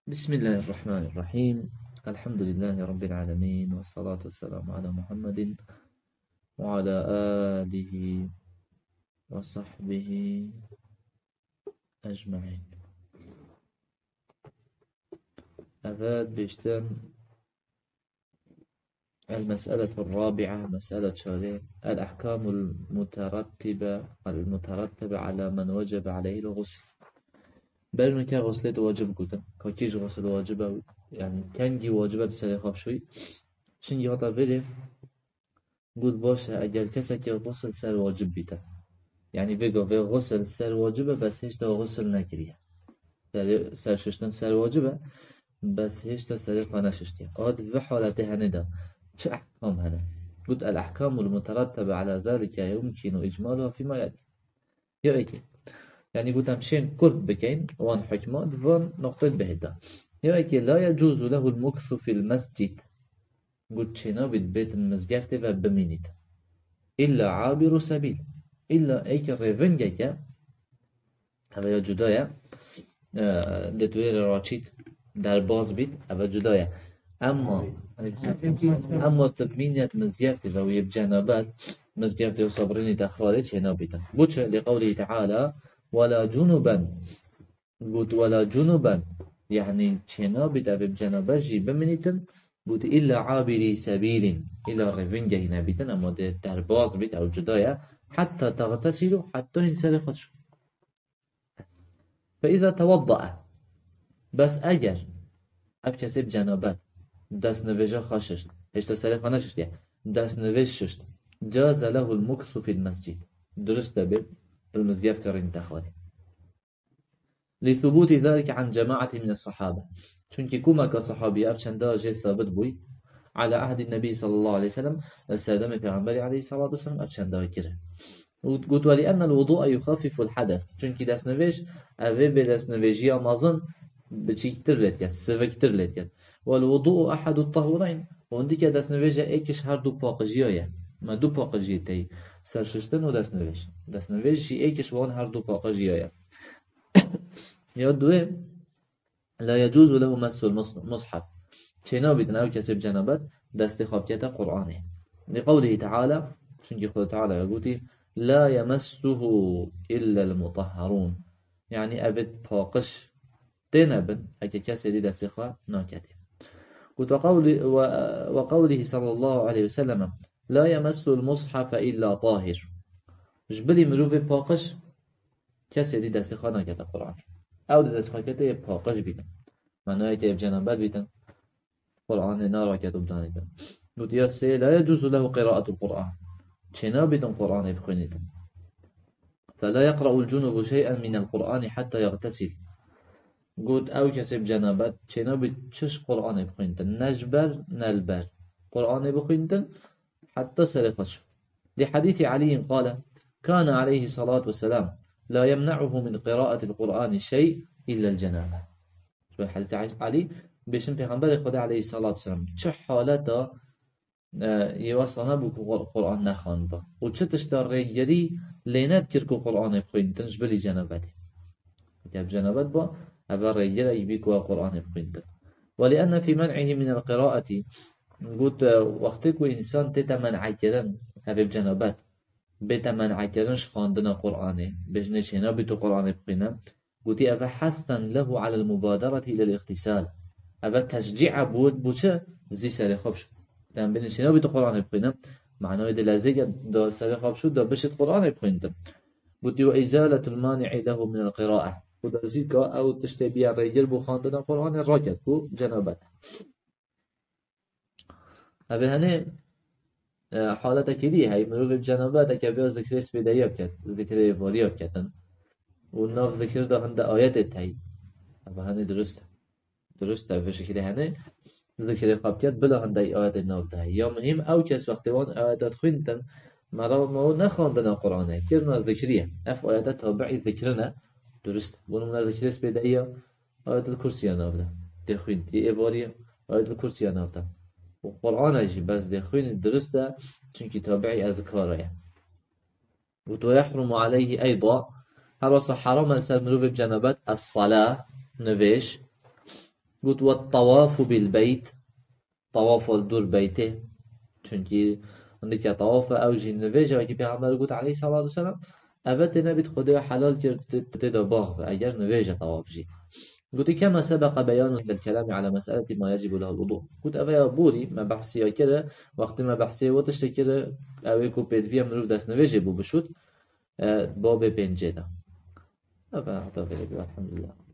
بسم الله الرحمن الرحيم. الحمد لله رب العالمين، والصلاة والسلام على محمد وعلى آله وصحبه أجمعين. أفاد بيشتم المسألة الرابعة، مسألة شارع الأحكام المترتبة على من وجب عليه الغسل. بل که غسلت واجب گفتم که کیش غسل واجبه، يعني کنگی واجبه بسر خواب شوی چنگی هاتا بره گود باشه اگر کسی که غسل سر واجب بیده، يعني بگو به غسل سر واجبه بس هیچ تا غسل نکریه، سر ششتن سر واجبه بس هیچ تا سر خانه ششتیه. آد في حالته هنده چه احكام هنه؟ قلت الأحكام المترتبة على ذلك يمكن إجمالها فيما يلي. يا إيكي يعني قلت همشين قرب بكين وان حكمات وان نقطة بهدا. يا إيكي لا يجوز له المكث في المسجد، قلت شنا بيت المزجفت وبمينيت إلا عابر سبيل، إلا إيك ريفنجك هذا جدايا لتوير راشيد در باز بيت هذا جدايا. اما تبمينيت مزجفت ويب جنابات مزجفت وصبريني تخارج هنا بيتا بوش لقوله تعالى ولا جنوبا. قلت ولا جنوبا يعني شنا بيتا بجناباجي بمنيتن قلت إلا عابري سبيل، إلا ريفنجا هنا بيتن أما در باز بيت أو جدايا حتى تغتسلوا حتى ينسلخ شو. فإذا توضأ بس أجر أفكسب جنابات دست نویجا خاششت هشتا سر خانه ششت دست نویج ششت جاز له المكث في المسجد، درست به المزگف ترین تخالی لثبوت ذلك عن جماعة من الصحابة، چونك كما كصحابي أفشندا جي ثابت بوي على عهد النبي صلى الله عليه وسلم السادم پیغمبر عليه الصلاة والسلام أفشندا كره. قلت ولأن الوضوء يخفف الحدث، چونك دست نویج اوه به دست نویجی مازن بچیکتر لید کرد، سوکتر لید کرد. والوضوء أحد الطهورين، وعندي که دست نویج ایکش هر دو پاقجیه ما دو پاقجیه تی سرششتن و دست نویج، دست نویج شی ایکش وان هر دو پاقجیه. یا دوه لا يجوز له مس المصحف، چنا بیدن او کسی بجنابت دست خوابکت قرآنه لقوله تعالى، چونك خود تعالى يقولي لا يمسه إلا المطهرون، يعني أبد باقش تنبن أكي كسي دي دستخوا ناكده. قلت وقوله صلى الله عليه وسلم لا يمس المصحف إلا طاهر، جبلي مروف باقش كسي دي دستخوا ناكده قرآن أو دي دستخوا كده باقش بيتن معناه كي بجنبات بيتن قرآن نارا كده بدانيتن. قلت يا لا يجوز له قراءة القرآن، چنا بيتن قرآن بخونيتن. فلا يقرأ الجنوب شيئا من القرآن حتى يغتسل. قلت أو كسب جنابت چنا بتشش قرآن بخونتن نجبر نلبر قرآن بخونتن حتى سرخش. لحديث علي قال كان عليه الصلاة والسلام لا يمنعه من قراءة القرآن شيء إلا الجنابة. شو حديث علي بيشن پیغمبر خدا عليه الصلاة والسلام چه حالتا يوصلنا بكو قرآن نخوان با و چه تشتار ريجري لينات كركو قرآن بخونتن جبلي جنابته جاب جنابت با أبا رجل يبيكوا قرآن بخينتن. ولأن في منعه من القراءة قلت وقتك إنسان تتمنع كرن هذا بجنابات بتمنع كرنش خاندنا قرآنه بجنش هنا بتو قرآن بخينا قلت أفا حثا له على المبادرة إلى الاغتسال، أفا تشجيع بود بوچه زي سر خواب شد لأن بجنش هنا بتو قرآن بخينا معناه ده لازيك دا سر خواب شد دا بشت قرآن بخينتن. قلت وإزالة المانع له من القراءة ودازيكا أو تشتبيه الرجل بخاندنا قرآن الراكد كو جنابته. هذا هني حالته كدي هاي مروف بجنابته كبير ذكر اسم بداية بكت ذكر فالية بكتن والناف ذكر ده عند آيات التاي. هذا هني درسته بشكل هني ذكر خابكت بلا عند آيات الناف ده يا مهم أو كس وقتوان آيات خنتن مرا ما نخاندنا قرآنه كرنا ذكريه أف آيات تابعي ذكرنا درست bunun ذكر بداية آية الكرسي نافده دخين دي إبارية آية الكرسي نافده والقرآن أجي بس دخين درسته چونك تابعي أذكاره. ويحرم عليه أيضا هرس حرام الإنسان مروف بجنبات الصلاة نفيش قلت والطواف بالبيت، طواف الدور بيته، چونکی عندك طواف او جن نویجه و که پیغمبر گفت علیه الصلاة والسلام اول نبید خدا حلال کرد تدا باغ اگر نویجه طواف جی. قلت كما سبق بيان الكلام على مسألة ما يجب له الوضوء. قلت أبا بوري ما بحثي كده وقت ما بحثي وتشت كده أو يكو بيدفيا مروف داس نويجه بو بشوت باب بينجيدا. أبا أعطى الحمد لله.